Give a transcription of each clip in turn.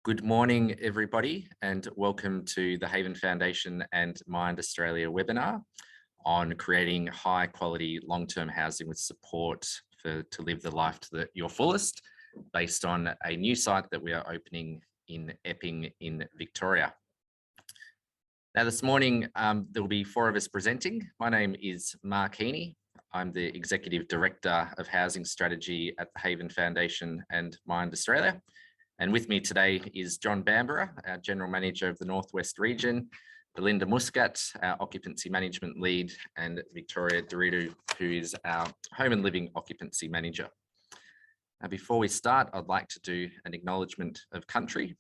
Good morning, everybody, and welcome to the Haven Foundation and Mind Australia webinar on creating high quality long-term housing with support to live the life to your fullest, based on a new site that we are opening in Epping in Victoria. Now this morning, there will be four of us presenting. My name is Mark Heeney. I'm the Executive Director of Housing Strategy at the Haven Foundation and Mind Australia. And with me today is John Bamborough, our General Manager of the Northwest Region, Belinda Muscat, our Occupancy Management Lead, and Victoria Nderitu, who is our Home and Living Occupancy Manager. Now, before we start, I'd like to do an acknowledgement of country.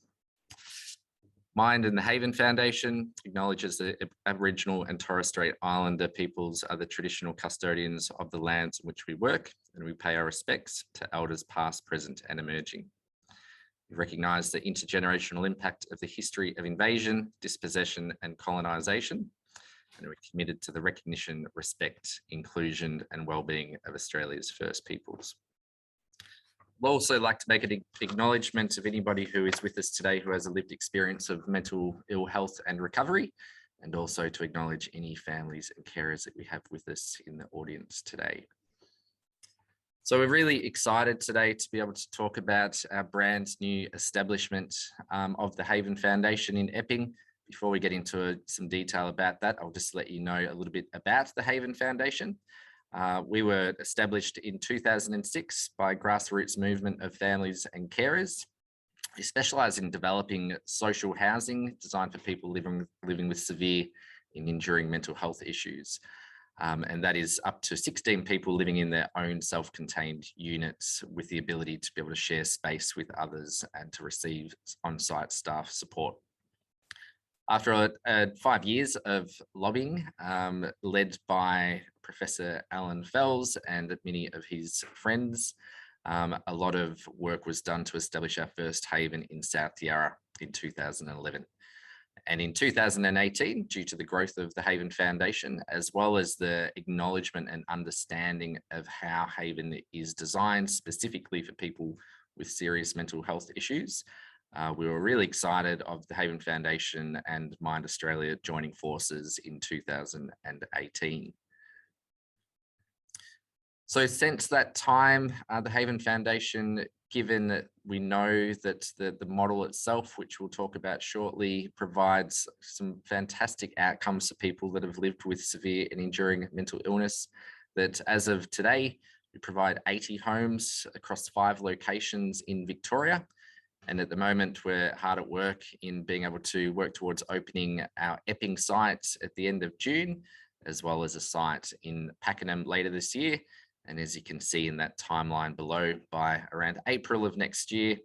Mind and the Haven Foundation acknowledges that Aboriginal and Torres Strait Islander peoples are the traditional custodians of the lands in which we work, and we pay our respects to elders past, present, and emerging. We recognise the intergenerational impact of the history of invasion, dispossession, and colonisation, and we're committed to the recognition, respect, inclusion, and wellbeing of Australia's First Peoples. I'd also like to make an acknowledgement of anybody who is with us today who has a lived experience of mental ill health and recovery, and also to acknowledge any families and carers that we have with us in the audience today. So we're really excited today to be able to talk about our brand new establishment of the Haven Foundation in Epping. Before we get into some detail about that, I'll just let you know a little bit about the Haven Foundation. We were established in 2006 by a grassroots movement of families and carers. We specialise in developing social housing designed for people living with severe and enduring mental health issues. And that is up to 16 people living in their own self-contained units with the ability to be able to share space with others and to receive on-site staff support. After 5 years of lobbying, led by Professor Alan Fells and many of his friends, a lot of work was done to establish our first haven in South Yarra in 2011. And in 2018, due to the growth of the Haven Foundation, as well as the acknowledgement and understanding of how Haven is designed specifically for people with serious mental health issues, we were really excited of the Haven Foundation and Mind Australia joining forces in 2018. So since that time, the Haven Foundation, given that we know that the model itself, which we'll talk about shortly, provides some fantastic outcomes for people that have lived with severe and enduring mental illness, that as of today, we provide 80 homes across 5 locations in Victoria. And at the moment, we're hard at work in being able to work towards opening our Epping site at the end of June, as well as a site in Pakenham later this year. And as you can see in that timeline below, by around April of next year,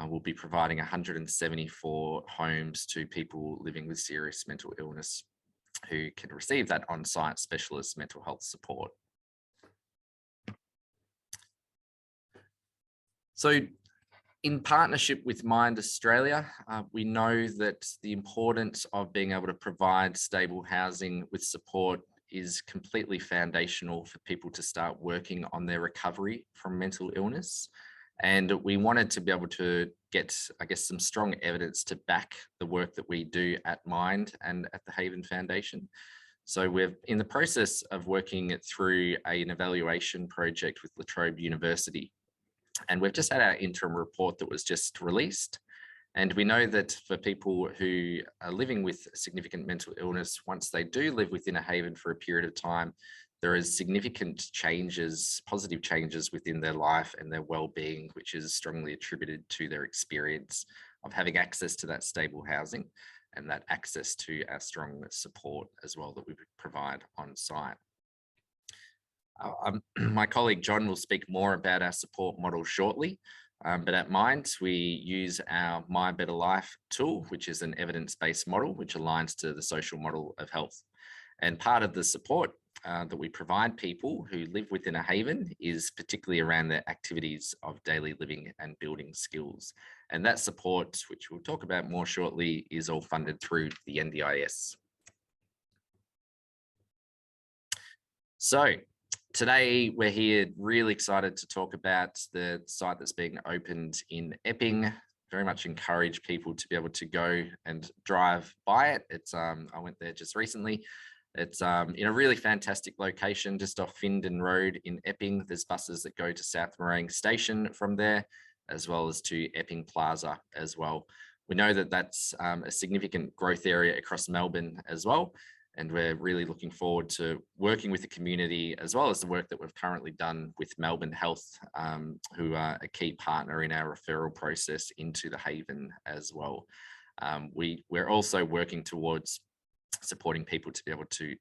we'll be providing 174 homes to people living with serious mental illness who can receive that on-site specialist mental health support. So in partnership with Mind Australia, we know that the importance of being able to provide stable housing with support is completely foundational for people to start working on their recovery from mental illness. And we wanted to be able to get, I guess, some strong evidence to back the work that we do at Mind and at the Haven Foundation. So we're in the process of working through an evaluation project with La Trobe University. And we've just had our interim report that was just released. And we know that for people who are living with significant mental illness, once they do live within a haven for a period of time, there is significant changes, positive changes within their life and their well-being, which is strongly attributed to their experience of having access to that stable housing and that access to our strong support as well that we provide on site. My colleague John will speak more about our support model shortly. But at Mind, we use our My Better Life tool, which is an evidence-based model, which aligns to the social model of health. And part of the support that we provide people who live within a haven is particularly around their activities of daily living and building skills. And that support, which we'll talk about more shortly, is all funded through the NDIS. So today we're here really excited to talk about the site that's being opened in Epping, very much encourage people to be able to go and drive by it. It's I went there just recently. It's in a really fantastic location just off Findon Road in Epping. There's buses that go to South Morang Station from there, as well as to Epping Plaza as well. We know that that's a significant growth area across Melbourne as well. And we're really looking forward to working with the community, as well as the work that we've currently done with Melbourne Health, who are a key partner in our referral process into the Haven as well. We're also working towards supporting people to be able to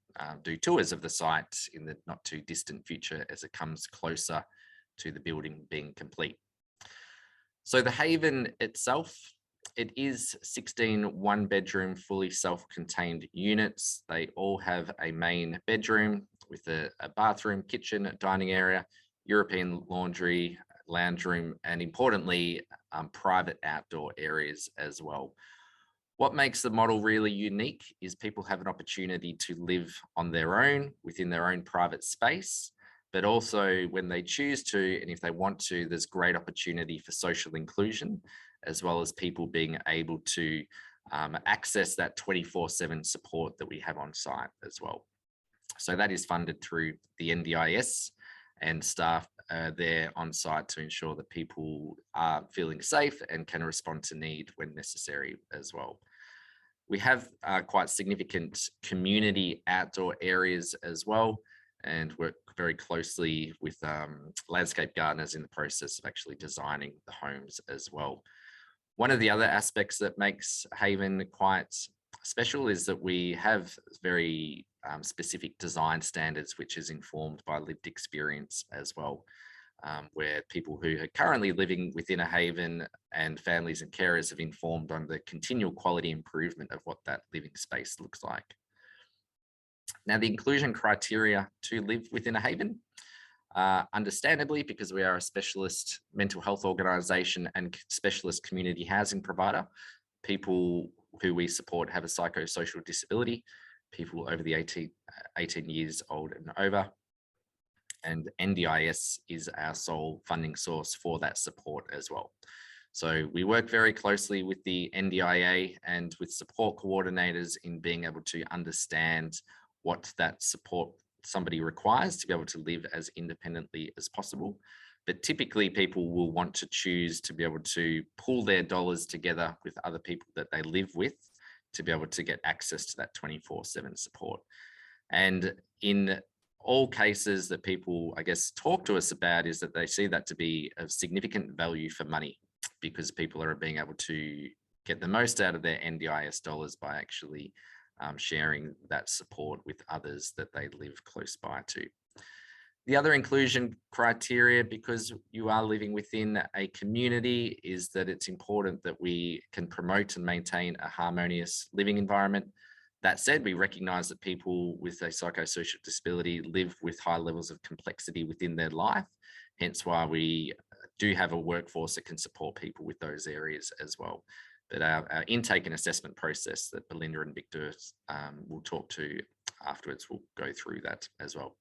do tours of the site in the not too distant future as it comes closer to the building being complete. So the Haven itself, it is 16 one-bedroom, fully self-contained units. They all have a main bedroom with a bathroom, kitchen, dining area, European laundry, lounge room, and importantly, private outdoor areas as well. What makes the model really unique is people have an opportunity to live on their own within their own private space, but also when they choose to, and if they want to, there's great opportunity for social inclusion, as well as people being able to access that 24/7 support that we have on site as well. So that is funded through the NDIS, and staff there on site to ensure that people are feeling safe and can respond to need when necessary as well. We have quite significant community outdoor areas as well, and work very closely with landscape gardeners in the process of actually designing the homes as well. One of the other aspects that makes Haven quite special is that we have very specific design standards, which is informed by lived experience as well, where people who are currently living within a Haven and families and carers have informed on the continual quality improvement of what that living space looks like. Now, the inclusion criteria to live within a Haven, understandably, because we are a specialist mental health organisation and specialist community housing provider, people who we support have a psychosocial disability, people over the 18 years old and over, and NDIS is our sole funding source for that support as well. So we work very closely with the NDIA and with support coordinators in being able to understand what that support somebody requires to be able to live as independently as possible. But typically people will want to choose to be able to pool their dollars together with other people that they live with to be able to get access to that 24/7 support. And in all cases that people, I guess, talk to us about is that they see that to be of significant value for money, because people are being able to get the most out of their NDIS dollars by actually sharing that support with others that they live close by to. The other inclusion criteria, because you are living within a community, is that it's important that we can promote and maintain a harmonious living environment. That said, we recognise that people with a psychosocial disability live with high levels of complexity within their life, hence why we do have a workforce that can support people with those areas as well. But our intake and assessment process that Belinda and Victor will talk to afterwards will go through that as well.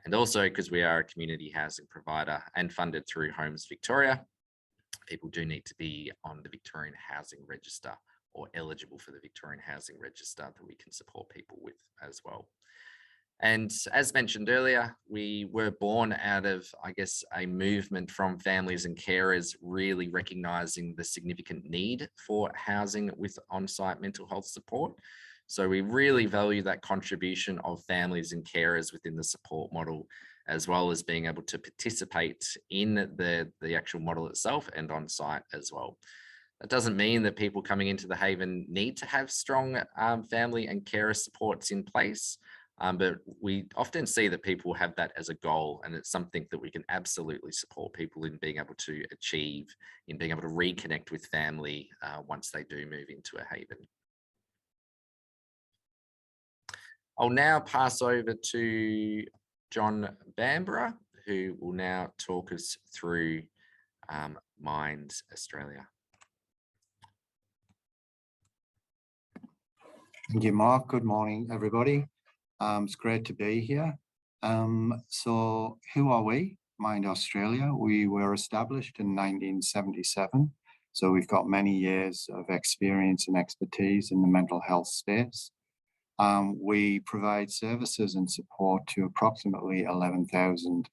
And also, because we are a community housing provider and funded through Homes Victoria, people do need to be on the Victorian Housing Register or eligible for the Victorian Housing Register that we can support people with as well. And as mentioned earlier, we were born out of, I guess, a movement from families and carers really recognising the significant need for housing with on-site mental health support. So we really value that contribution of families and carers within the support model, as well as being able to participate in the actual model itself and on site as well. That doesn't mean that people coming into the Haven need to have strong family and carer supports in place, but we often see that people have that as a goal, and it's something that we can absolutely support people in being able to achieve, in being able to reconnect with family once they do move into a Haven. I'll now pass over to John Bamborough, who will now talk us through Minds Australia. Thank you, Mark. Good morning, everybody. It's great to be here. So who are we? Mind Australia. We were established in 1977. So we've got many years of experience and expertise in the mental health space. We provide services and support to approximately 11,000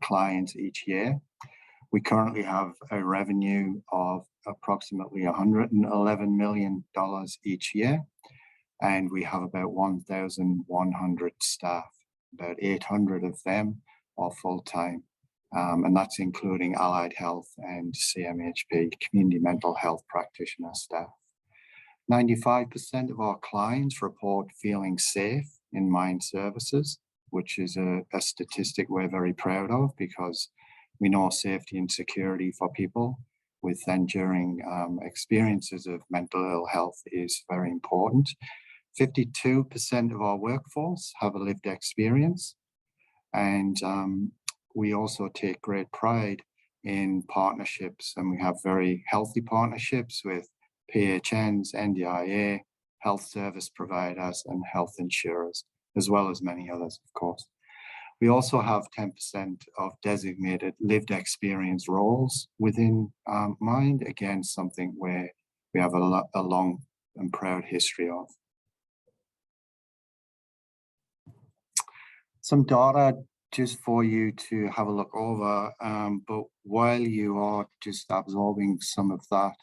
clients each year. We currently have a revenue of approximately $111 million each year, and we have about 1,100 staff. About 800 of them are full-time, and that's including allied health and CMHP, community mental health practitioner staff. 95% of our clients report feeling safe in Mind services, which is a statistic we're very proud of, because we know safety and security for people with enduring experiences of mental ill health is very important. 52% of our workforce have a lived experience, and we also take great pride in partnerships, and we have very healthy partnerships with PHNs, NDIA, health service providers, and health insurers, as well as many others, of course. We also have 10% of designated lived experience roles within Mind, again, something where we have a long and proud history of. Some data just for you to have a look over, but while you are just absorbing some of that,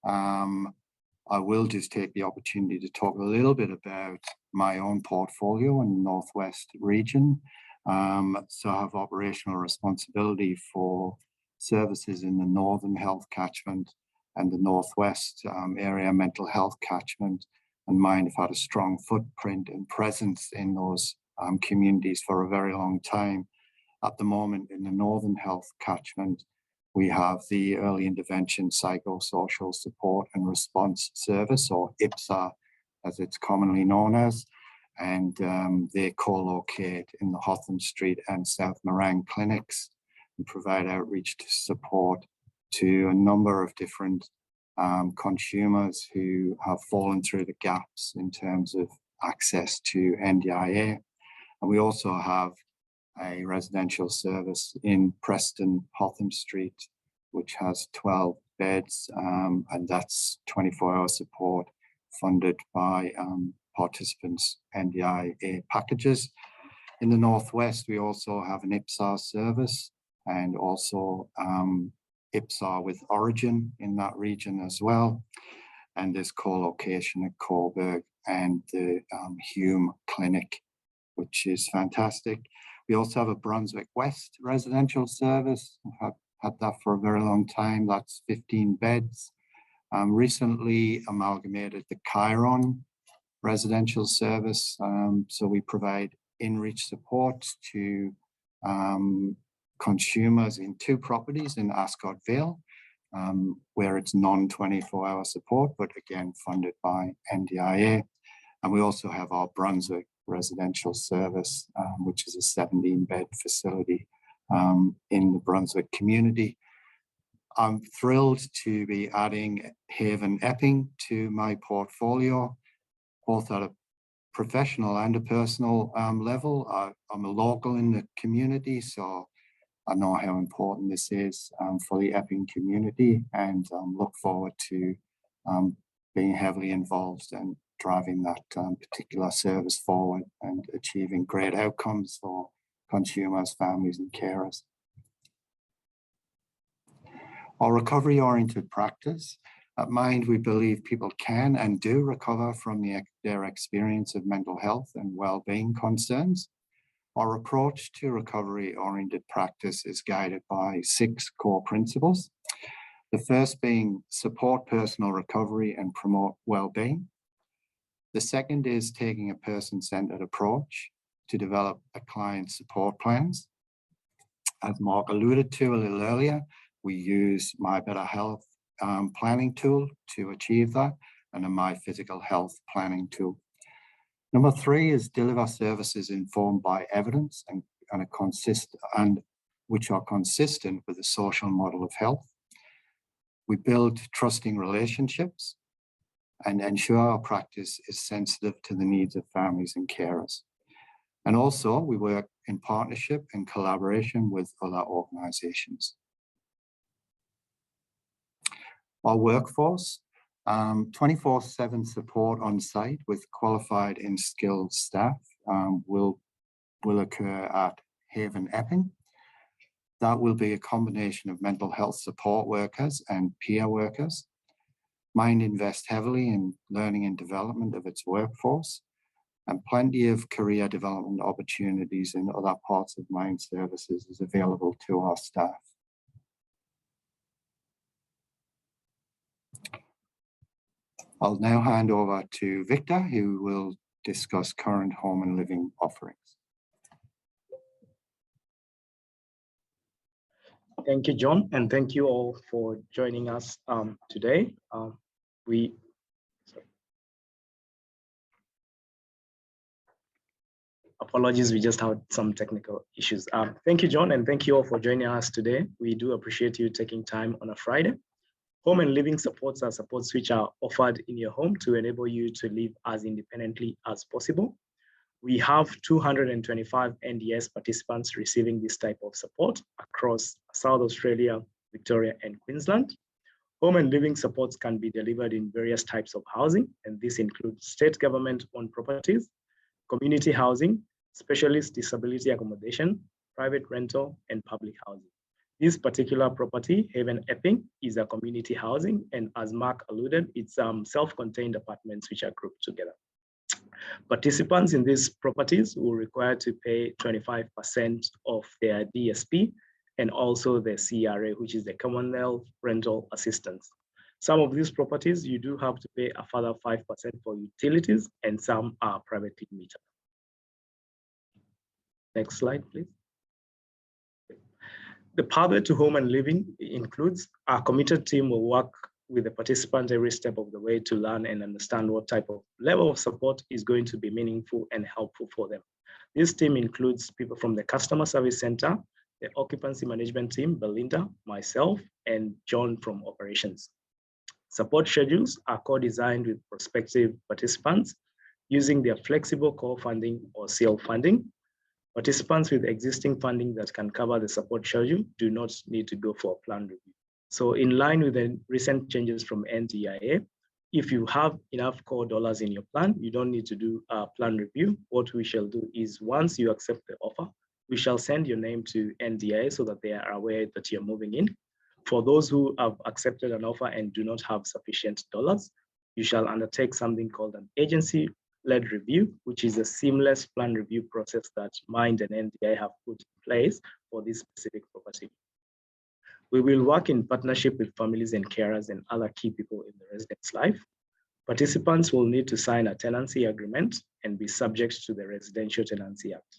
I will just take the opportunity to talk a little bit about my own portfolio in the Northwest region. So I have operational responsibility for services in the Northern Health Catchment and the Northwest area mental health catchment, and Mind have had a strong footprint and presence in those communities for a very long time. At the moment, in the Northern Health Catchment, we have the Early Intervention Psychosocial Support and Response Service, or IPSA, as it's commonly known as, and they co-locate in the Hotham Street and South Morang clinics and provide outreach to support to a number of different consumers who have fallen through the gaps in terms of access to NDIA. And we also have a residential service in Preston, Hotham Street, which has 12 beds, and that's 24-hour support funded by participants' NDIA packages. In the Northwest, we also have an IPSA service, and also IPSA with Origin in that region as well. And there's co-location at Coburg and the Hume Clinic, which is fantastic. We also have a Brunswick West residential service. I've had that for a very long time. That's 15 beds. Recently amalgamated the Chiron residential service. So we provide in-reach support to consumers in 2 properties in Ascot Vale, where it's non-24-hour support, but again, funded by NDIA. And we also have our Brunswick residential service, which is a 17-bed facility in the Brunswick community. I'm thrilled to be adding Haven Epping to my portfolio, both at a professional and a personal level. I'm a local in the community, so I know how important this is for the Epping community, and look forward to being heavily involved and driving that particular service forward and achieving great outcomes for consumers, families, and carers. Our recovery-oriented practice. At Mind, we believe people can and do recover from their experience of mental health and well-being concerns. Our approach to recovery-oriented practice is guided by 6 core principles. The first being support personal recovery and promote well-being. The second is taking a person-centered approach to develop a client's support plans. As Mark alluded to a little earlier, we use My Better Health planning tool to achieve that, and a My Physical Health planning tool. Number 3 is deliver services informed by evidence and which are consistent with the social model of health. We build trusting relationships and ensure our practice is sensitive to the needs of families and carers. And also, we work in partnership and collaboration with other organizations. Our workforce, 24/7 support on site with qualified and skilled staff will occur at Haven Epping. That will be a combination of mental health support workers and peer workers. Mind invest heavily in learning and development of its workforce, and plenty of career development opportunities in other parts of Mind Services is available to our staff. I'll now hand over to Victor, who will discuss current home and living offerings. Thank you, John, and thank you all for joining us today. Apologies, we just had some technical issues. Thank you, John, and thank you all for joining us today. We do appreciate you taking time on a Friday. Home and living supports are supports which are offered in your home to enable you to live as independently as possible. We have 225 NDS participants receiving this type of support across South Australia, Victoria, and Queensland. Home and living supports can be delivered in various types of housing, and this includes state government-owned properties, community housing, specialist disability accommodation, private rental, and public housing. This particular property, Haven Epping, is a community housing, and as Mark alluded, it's self-contained apartments which are grouped together. Participants in these properties will require to pay 25% of their DSP and also the CRA, which is the Commonwealth Rental Assistance. Some of these properties, you do have to pay a further 5% for utilities, and some are privately metered. Next slide, please. The pathway to home and living includes a committed team will work with the participants every step of the way to learn and understand what type of level of support is going to be meaningful and helpful for them. This team includes people from the Customer Service Center, the Occupancy Management team, Belinda, myself, and John from Operations. Support schedules are co-designed with prospective participants using their flexible co-funding or SEAL funding. Participants with existing funding that can cover the support schedule do not need to go for a plan review. So in line with the recent changes from NDIA, if you have enough core dollars in your plan, you don't need to do a plan review. What we shall do is once you accept the offer, we shall send your name to NDIA so that they are aware that you're moving in. For those who have accepted an offer and do not have sufficient dollars, you shall undertake something called an agency-led review, which is a seamless plan review process that Mind and NDIA have put in place for this specific property. We will work in partnership with families and carers and other key people in the resident's life. Participants will need to sign a tenancy agreement and be subject to the Residential Tenancy Act.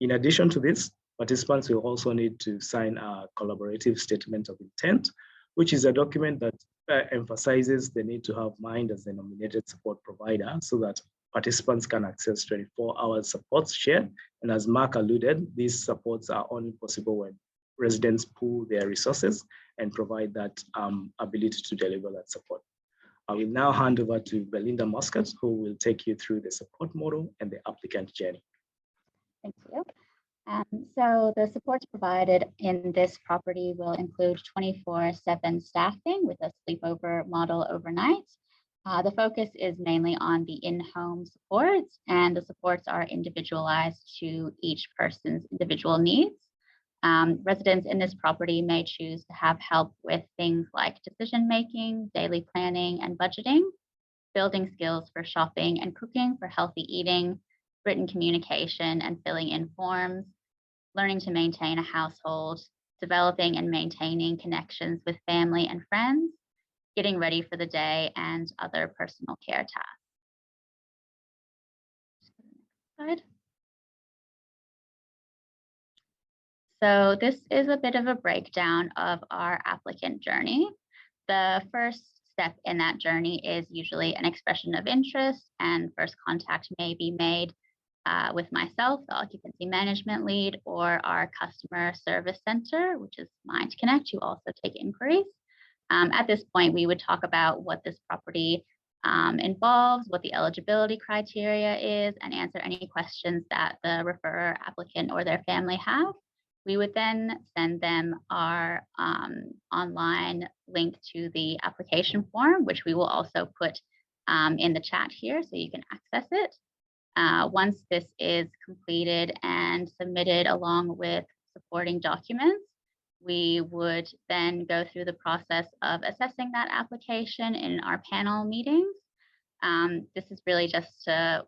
In addition to this, participants will also need to sign a collaborative statement of intent, which is a document that emphasizes the need to have Mind as the nominated support provider so that participants can access 24-hour supports shared. And as Mark alluded, these supports are only possible when residents pool their resources and provide that ability to deliver that support. I will now hand over to Belinda Muscat, who will take you through the support model and the applicant journey. Thank you. So the supports provided in this property will include 24/7 staffing with a sleepover model overnight. The focus is mainly on the in-home supports, and the supports are individualized to each person's individual needs. Residents in this property may choose to have help with things like decision-making, daily planning and budgeting, building skills for shopping and cooking for healthy eating, written communication and filling in forms, learning to maintain a household, developing and maintaining connections with family and friends, getting ready for the day, and other personal care tasks. Slide. So this is a bit of a breakdown of our applicant journey. The first step in that journey is usually an expression of interest, and first contact may be made with myself, the occupancy management lead, or our customer service center, which is Mind Connect, who also take inquiries. At this point, we would talk about what this property involves, what the eligibility criteria is, and answer any questions that the referrer, applicant, or their family have. We would then send them our online link to the application form, which we will also put in the chat here so you can access it. Once this is completed and submitted along with supporting documents, we would then go through the process of assessing that application in our panel meetings. This is really just to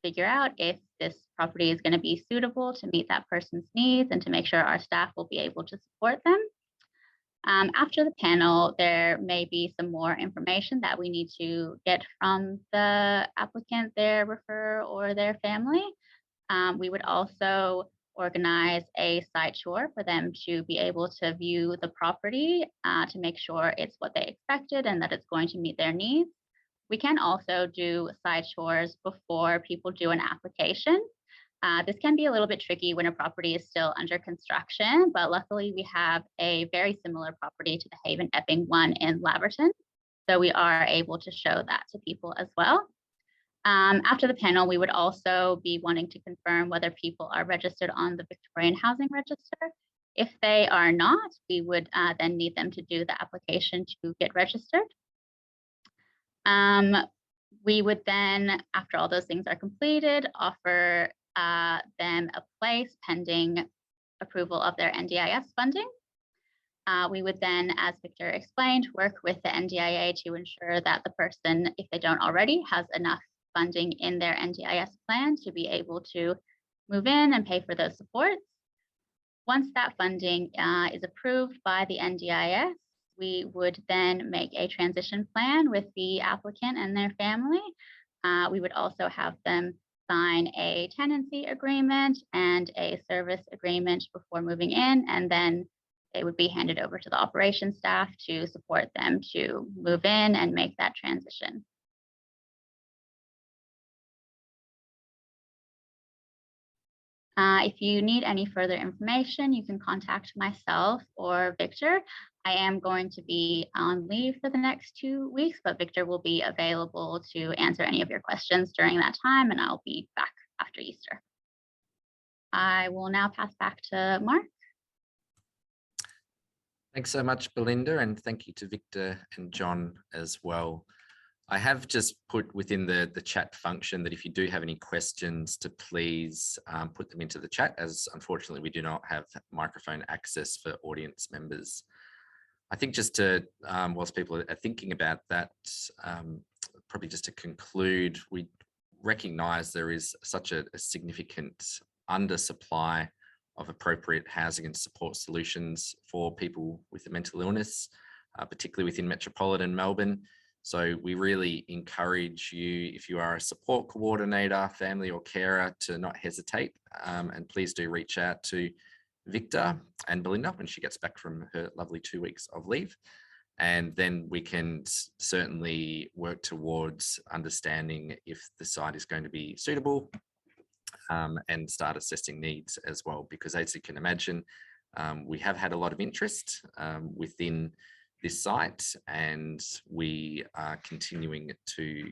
figure out if this property is going to be suitable to meet that person's needs and to make sure our staff will be able to support them. After the panel, there may be some more information that we need to get from the applicant, their referrer, or their family. We would also organize a site tour for them to be able to view the property to make sure it's what they expected and that it's going to meet their needs. We can also do site tours before people do an application. This can be a little bit tricky when a property is still under construction, but luckily we have a very similar property to the Haven Epping one in Laverton. So we are able to show that to people as well. After the panel, we would also be wanting to confirm whether people are registered on the Victorian Housing Register. If they are not, we would then need them to do the application to get registered. We would then, after all those things are completed, offer them a place pending approval of their NDIS funding. We would then, as Victor explained, work with the NDIA to ensure that the person, if they don't already, has enough funding in their NDIS plan to be able to move in and pay for those supports. Once that funding is approved by the NDIS, we would then make a transition plan with the applicant and their family. We would also have them sign a tenancy agreement and a service agreement before moving in, and then they would be handed over to the operations staff to support them to move in and make that transition. If you need any further information, you can contact myself or Victor. I am going to be on leave for the next 2 weeks, but Victor will be available to answer any of your questions during that time, and I'll be back after Easter. I will now pass back to Mark. Thanks so much, Belinda, and thank you to Victor and John as well. I have just put within the chat function that if you do have any questions, to please put them into the chat, as unfortunately we do not have microphone access for audience members. I think just to, whilst people are thinking about that, probably just to conclude, we recognise there is such a significant undersupply of appropriate housing and support solutions for people with a mental illness, particularly within metropolitan Melbourne. So we really encourage you, if you are a support coordinator, family or carer, to not hesitate, and please do reach out to Victor and Belinda when she gets back from her lovely 2 weeks of leave. And then we can certainly work towards understanding if the site is going to be suitable, and start assessing needs as well, because as you can imagine, we have had a lot of interest within this site, and we are continuing to,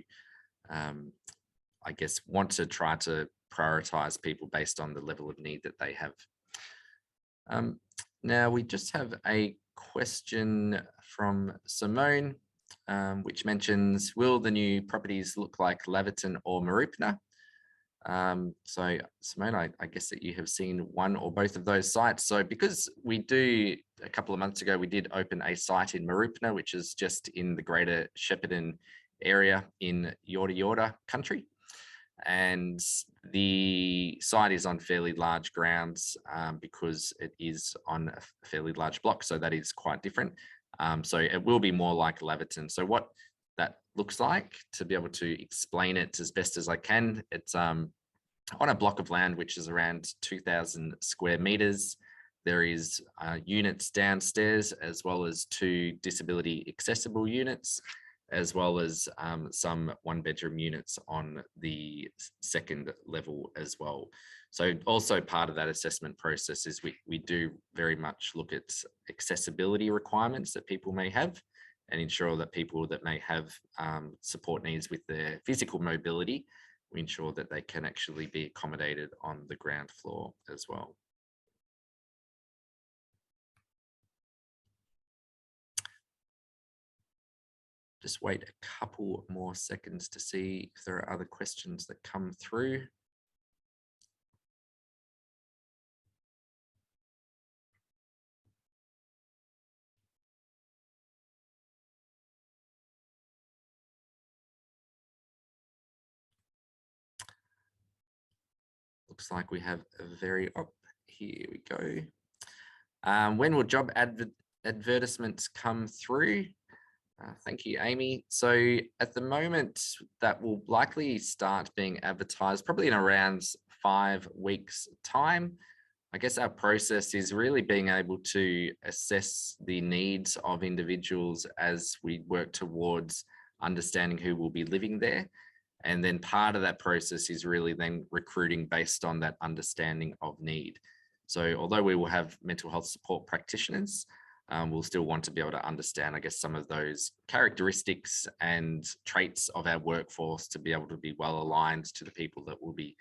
I guess, want to try to prioritise people based on the level of need that they have. Now we just have a question from Simone, which mentions, will the new properties look like Laverton or Marupna? So Simone, I guess that you have seen one or both of those sites. So because we do, a couple of months ago, we did open a site in Marupna, which is just in the greater Shepparton area in Yorta Yorta country. And the site is on fairly large grounds because it is on a fairly large block. So that is quite different. So it will be more like Laverton. So what that looks like, to be able to explain it as best as I can, it's on a block of land which is around 2,000 square meters. There is units downstairs, as well as 2 disability accessible units, as well as some 1-bedroom units on the 2nd level as well. So also part of that assessment process is we do very much look at accessibility requirements that people may have, and ensure that people that may have support needs with their physical mobility, we ensure that they can actually be accommodated on the ground floor as well. Just wait a couple more seconds to see if there are other questions that come through. Looks like we have a very, oh, here we go. When will job advertisements come through? Thank you, Amy. So at the moment, that will likely start being advertised probably in around 5 weeks' time. I guess our process is really being able to assess the needs of individuals as we work towards understanding who will be living there. And then part of that process is really then recruiting based on that understanding of need. So although we will have mental health support practitioners, we'll still want to be able to understand, I guess, some of those characteristics and traits of our workforce to be able to be well aligned to the people that will be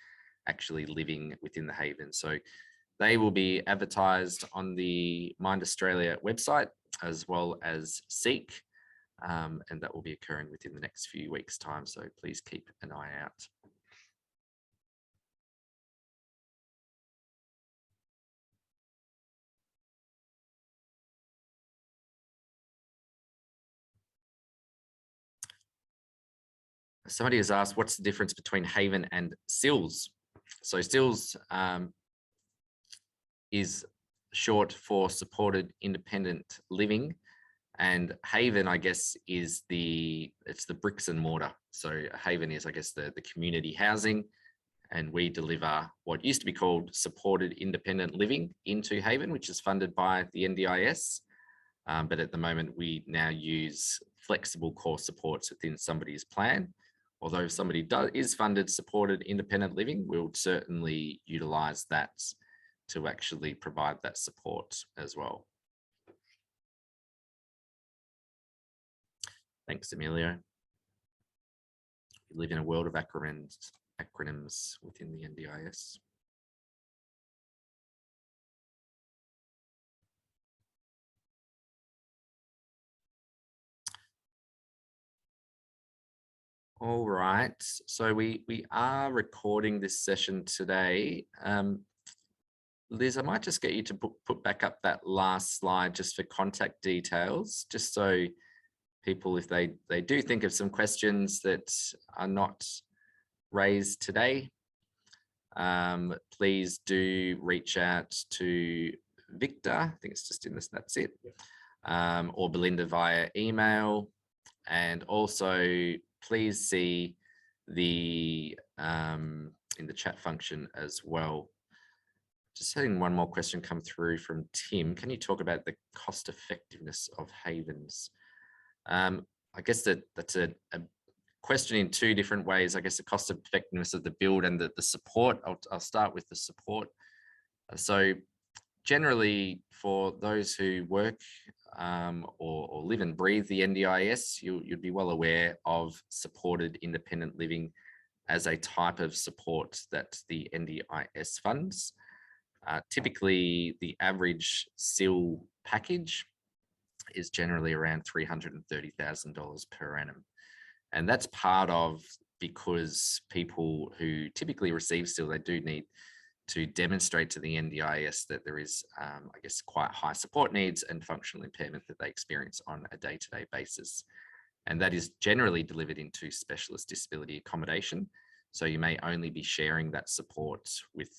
actually living within the Haven. So they will be advertised on the Mind Australia website as well as Seek, and that will be occurring within the next few weeks' time. So please keep an eye out. Somebody has asked, what's the difference between Haven and SILS? So SILS is short for supported independent living, and Haven, I guess, is it's the bricks and mortar. So Haven is, I guess, the community housing, and we deliver what used to be called supported independent living into Haven, which is funded by the NDIS. But at the moment, we now use flexible core supports within somebody's plan. Although if somebody is funded supported independent living, we'll certainly utilize that to actually provide that support as well. Thanks, Emilio. We live in a world of acronyms within the NDIS. All right, so we are recording this session today. Liz, I might just get you to put back up that last slide just for contact details, just so people, if they do think of some questions that are not raised today, please do reach out to Victor. I think it's just in this, that's it. Or Belinda via email. And also please see the in the chat function as well. Just having one more question come through from Tim. Can you talk about the cost effectiveness of Havens? I guess that's a question in two different ways. I guess the cost effectiveness of the build and the support. I'll start with the support. So generally for those who work or live and breathe the NDIS, you'd be well aware of supported independent living as a type of support that the NDIS funds. Typically, the average SIL package is generally around $330,000 per annum. And that's part of because people who typically receive SIL, they do need to demonstrate to the NDIS that there is, I guess, quite high support needs and functional impairment that they experience on a day-to-day basis. And that is generally delivered into specialist disability accommodation. So you may only be sharing that support with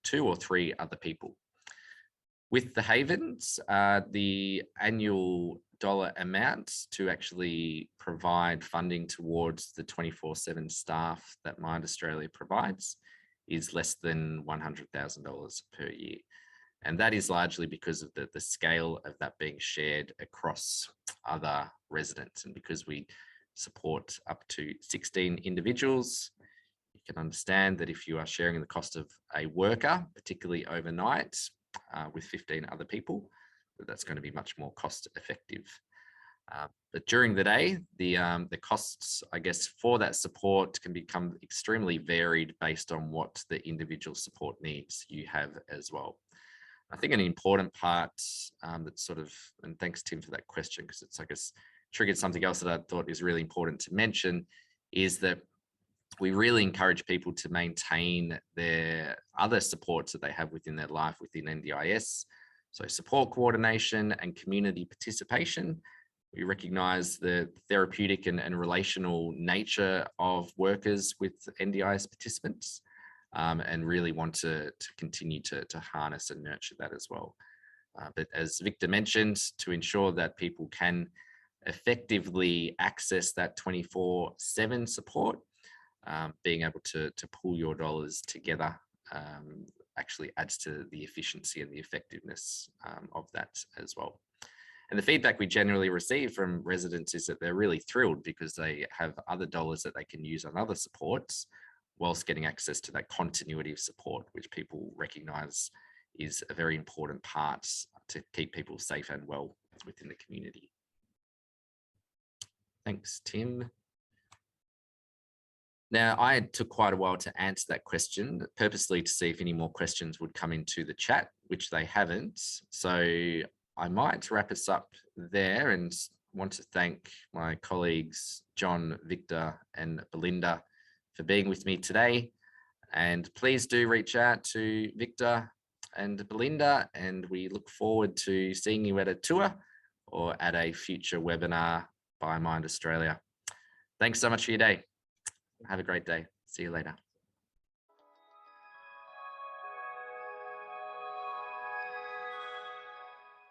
2 or 3 other people. With the Havens, the annual dollar amount to actually provide funding towards the 24/7 staff that Mind Australia provides is less than $100,000 per year. And that is largely because of the scale of that being shared across other residents. And because we support up to 16 individuals, you can understand that if you are sharing the cost of a worker, particularly overnight, with 15 other people, that's going to be much more cost effective. But during the day, the costs, I guess, for that support can become extremely varied based on what the individual support needs you have as well. I think an important part that sort of, and thanks Tim for that question, because it's, I guess, triggered something else that I thought is really important to mention, is that we really encourage people to maintain their other supports that they have within their life within NDIS. So support coordination and community participation. We recognise the therapeutic and relational nature of workers with NDIS participants, and really want to continue to harness and nurture that as well. But as Victor mentioned, to ensure that people can effectively access that 24/7 support, being able to pool your dollars together actually adds to the efficiency and the effectiveness of that as well. And the feedback we generally receive from residents is that they're really thrilled because they have other dollars that they can use on other supports whilst getting access to that continuity of support, which people recognise is a very important part to keep people safe and well within the community. Thanks, Tim. Now, I took quite a while to answer that question, purposely to see if any more questions would come into the chat, which they haven't. So I might wrap us up there and want to thank my colleagues, John, Victor, and Belinda for being with me today. And please do reach out to Victor and Belinda, and we look forward to seeing you at a tour or at a future webinar by Mind Australia. Thanks so much for your day. Have a great day. See you later.